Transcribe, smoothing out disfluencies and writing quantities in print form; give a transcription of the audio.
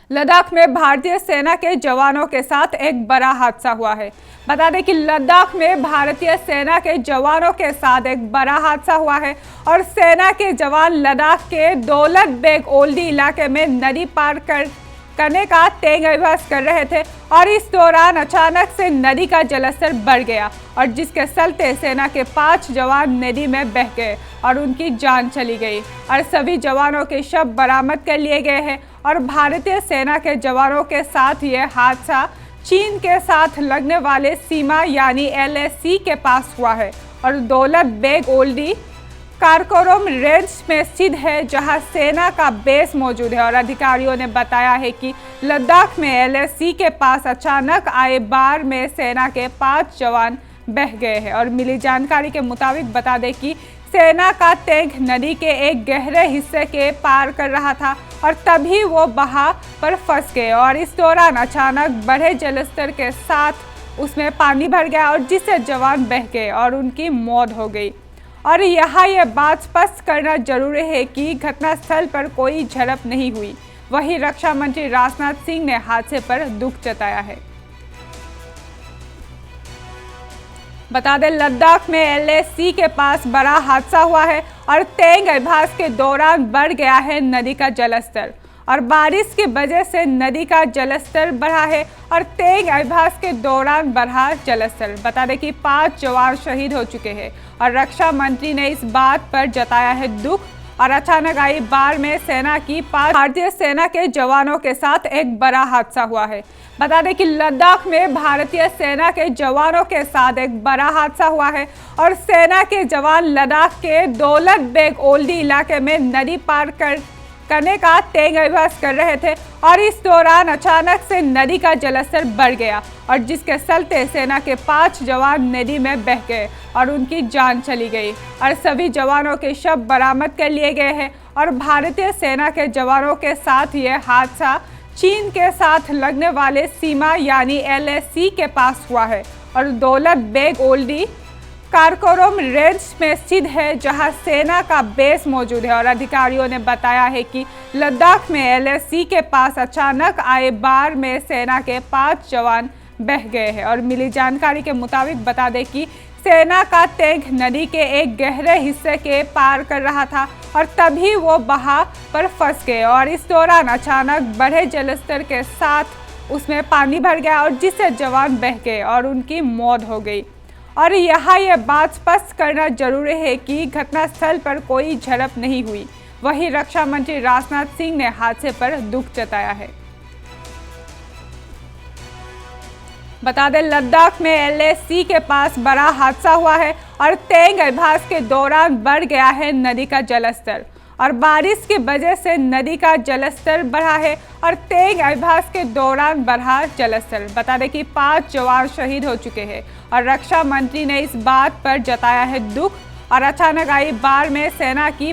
लद्दाख में भारतीय सेना के जवानों के साथ एक बड़ा हादसा हुआ है। बता दें कि लद्दाख में भारतीय सेना के जवानों के साथ एक बड़ा हादसा हुआ है और सेना के जवान लद्दाख के दौलत बेग ओल्डी इलाके में नदी पार करने का तेज अभ्यास कर रहे थे और इस दौरान अचानक से नदी का जलस्तर बढ़ गया और जिसके चलते सेना के 5 जवान नदी में बह गए और उनकी जान चली गई और सभी जवानों के शव बरामद कर लिए गए हैं। और भारतीय सेना के जवानों के साथ ये हादसा चीन के साथ लगने वाले सीमा यानी LAC के पास हुआ है और दौलत बेग ओल्डी काराकोरम रेंज में स्थित है जहां सेना का बेस मौजूद है। और अधिकारियों ने बताया है कि लद्दाख में LAC के पास अचानक आए बाढ़ में सेना के 5 जवान बह गए हैं। और मिली जानकारी के मुताबिक बता दें कि सेना का टैंक नदी के एक गहरे हिस्से के पार कर रहा था और तभी वो बहाव पर फंस गए और इस दौरान अचानक बढ़े जलस्तर के साथ उसमें पानी भर गया और जिससे जवान बह गए और उनकी मौत हो गई। और यहाँ ये बात स्पष्ट करना जरूरी है कि घटनास्थल पर कोई झड़प नहीं हुई। वहीं रक्षा मंत्री राजनाथ सिंह ने हादसे पर दुख जताया है। बता दें लद्दाख में LAC के पास बड़ा हादसा हुआ है और तेज अभ्यास के दौरान बढ़ गया है नदी का जलस्तर और बारिश की वजह से नदी का जलस्तर बढ़ा है और तेज अभ्यास के दौरान बढ़ा जलस्तर। बता दें कि 5 जवान शहीद हो चुके हैं और रक्षा मंत्री ने इस बात पर जताया है दुख। और अचानक आई बाढ़ में सेना की 5 भारतीय सेना के जवानों के साथ एक बड़ा हादसा हुआ है। बता दें कि लद्दाख में भारतीय सेना के जवानों के साथ एक बड़ा हादसा हुआ है और सेना के जवान लद्दाख के दौलत बेग ओल्डी इलाके में नदी पार करने का तेज अभ्यास कर रहे थे और इस दौरान अचानक से नदी का जलस्तर बढ़ गया और जिसके चलते सेना के 5 जवान नदी में बह गए और उनकी जान चली गई और सभी जवानों के शव बरामद कर लिए गए हैं। और भारतीय सेना के जवानों के साथ ये हादसा चीन के साथ लगने वाले सीमा यानी LAC के पास हुआ है और दौलत बेग ओल्डी काराकोरम रेंज में स्थित है जहां सेना का बेस मौजूद है। और अधिकारियों ने बताया है कि लद्दाख में LAC के पास अचानक आए बाढ़ में सेना के 5 जवान बह गए हैं। और मिली जानकारी के मुताबिक बता दें कि सेना का टैंक नदी के एक गहरे हिस्से के पार कर रहा था और तभी वो बहाव पर फंस गए और इस दौरान अचानक बढ़े जलस्तर के साथ उसमें पानी भर गया और जिससे जवान बह गए और उनकी मौत हो गई। और यहाँ ये बात स्पष्ट करना जरूरी है कि घटनास्थल पर कोई झड़प नहीं हुई। वहीं रक्षा मंत्री राजनाथ सिंह ने हादसे पर दुख जताया है। बता दें लद्दाख में LAC के पास बड़ा हादसा हुआ है और तेज अभ्यास के दौरान बढ़ गया है नदी का जलस्तर और बारिश की वजह से नदी का जलस्तर बढ़ा है और तेज अभ्यास के दौरान बढ़ा जलस्तर। बता दें कि 5 जवान शहीद हो चुके हैं और रक्षा मंत्री ने इस बात पर जताया है दुख। और अचानक आई बाढ़ में सेना की